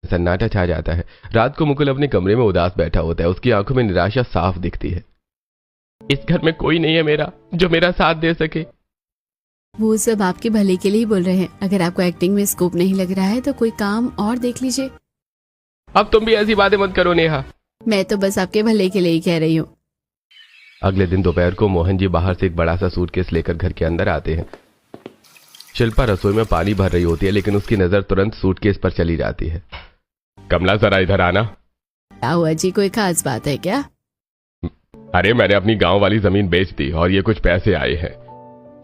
सन्नाटा छा जाता है। रात को मुकुल अपने कमरे में उदास बैठा होता है। उसकी आंखों में निराशा साफ दिखती है। इस घर में कोई नहीं है मेरा जो मेरा साथ दे सके। वो सब आपके भले के लिए ही बोल रहे हैं। अगर आपको एक्टिंग में स्कोप नहीं लग रहा है तो कोई काम और देख लीजिए। अब तुम भी ऐसी बातें मत करो नेहा। मैं तो बस आपके भले के लिए ही कह रही हूँ। अगले दिन दोपहर को मोहन जी बाहर से एक बड़ा सा सूटकेस लेकर घर के अंदर आते हैं। शिल्पा रसोई में पानी भर रही होती है, लेकिन उसकी नजर तुरंत सूटकेस पर चली जाती है। कमला जरा इधर आना। क्या हुआ जी, कोई खास बात है क्या? अरे मैंने अपनी गांव वाली जमीन बेच दी और ये कुछ पैसे आए हैं।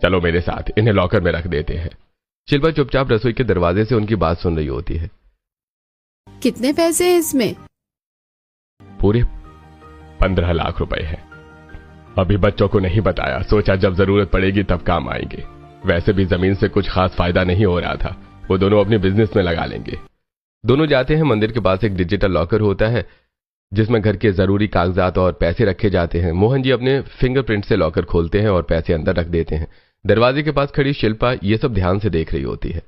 चलो मेरे साथ, इन्हें लॉकर में रख देते हैं। शिल्पा चुपचाप रसोई के दरवाजे से उनकी बात सुन रही होती है। कितने पैसे हैं इसमें? पूरे 15 लाख रुपए है। अभी बच्चों को नहीं बताया, सोचा जब जरूरत पड़ेगी तब काम आएंगे। वैसे भी जमीन से कुछ खास फायदा नहीं हो रहा था, वो दोनों अपने बिजनेस में लगा लेंगे। दोनों जाते हैं। मंदिर के पास एक डिजिटल लॉकर होता है जिसमें घर के जरूरी कागजात और पैसे रखे जाते हैं। मोहन जी अपने फिंगरप्रिंट से लॉकर खोलते हैं और पैसे अंदर रख देते हैं। दरवाजे के पास खड़ी शिल्पा ये सब ध्यान से देख रही होती है।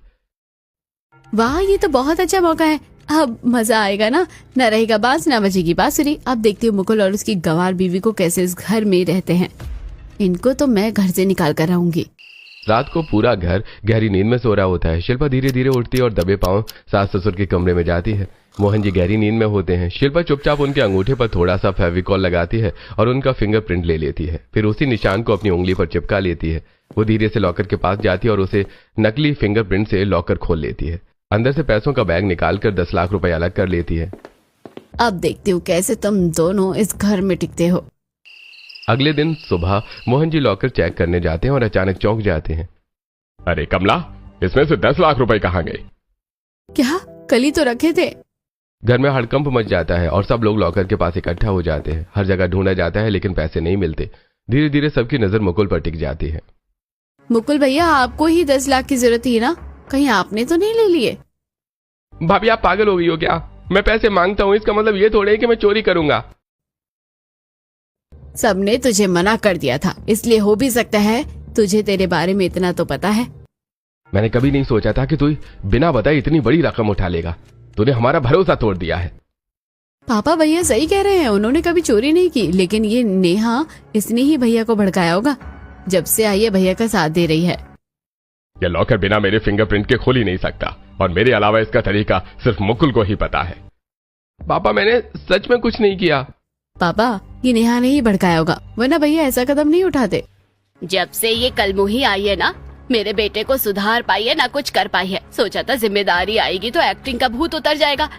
वाह, ये तो बहुत अच्छा मौका है। अब मजा आएगा ना, न रहेगा बांस न बजेगी बांसुरी। अब देखती हूँ मुकुल और उसकी गंवार बीवी को कैसे इस घर में रहते हैं। इनको तो मैं घर से निकाल कर रहूंगी। रात को पूरा घर गहरी नींद में सो रहा होता है। शिल्पा धीरे धीरे उठती है और दबे पांव सास ससुर के कमरे में जाती है। मोहन जी गहरी नींद में होते हैं। शिल्पा चुपचाप उनके अंगूठे पर थोड़ा सा फेविकॉल लगाती है और उनका फिंगरप्रिंट ले लेती है। फिर उसी निशान को अपनी उंगली पर चिपका लेती है। वो धीरे से लॉकर के पास जाती है और उसे नकली फिंगरप्रिंट से लॉकर खोल लेती है। अंदर से पैसों का बैग निकालकर 10 लाख रुपए अलग कर लेती है। अब देखती हूँ कैसे तुम दोनों इस घर में टिकते हो। अगले दिन सुबह मोहन जी लॉकर चेक करने जाते हैं और अचानक चौंक जाते हैं। अरे कमला, इसमें से 10 लाख रुपए कहाँ गए? क्या? कल ही तो रखे थे। घर में हड़कंप मच जाता है और सब लोग लॉकर के पास इकट्ठा हो जाते हैं। हर जगह ढूंढा जाता है लेकिन पैसे नहीं मिलते। धीरे धीरे सबकी नजर मुकुल पर टिक जाती है। मुकुल भैया, आपको ही 10 लाख की जरूरत थी ना, कहीं आपने तो नहीं ले लिए? भाभी आप पागल हो गई हो क्या? मैं पैसे मांगता हूँ इसका मतलब ये थोड़े कि मैं चोरी करूंगा। सबने तुझे मना कर दिया था, इसलिए हो भी सकता है तुझे तेरे बारे में इतना तो पता है। मैंने कभी नहीं सोचा था कि तू बिना बताए इतनी बड़ी रकम उठा लेगा। तूने हमारा भरोसा तोड़ दिया है। पापा भैया सही कह रहे हैं, उन्होंने कभी चोरी नहीं की, लेकिन ये नेहा, इसने ही भैया को भड़काया होगा। जब से आई है भैया का साथ दे रही है। यह लॉकर बिना मेरे फिंगरप्रिंट के खुल ही नहीं सकता और मेरे अलावा इसका तरीका सिर्फ मुकुल को ही पता है। पापा मैंने सच में कुछ नहीं किया। पापा, ये नेहा ने ही भड़काया होगा, वरना भैया ऐसा कदम नहीं उठाते। जब से ये कलमुही आई है ना, मेरे बेटे को सुधार पाई है ना कुछ कर पाई है। सोचा था जिम्मेदारी आएगी तो एक्टिंग का भूत उतर जाएगा,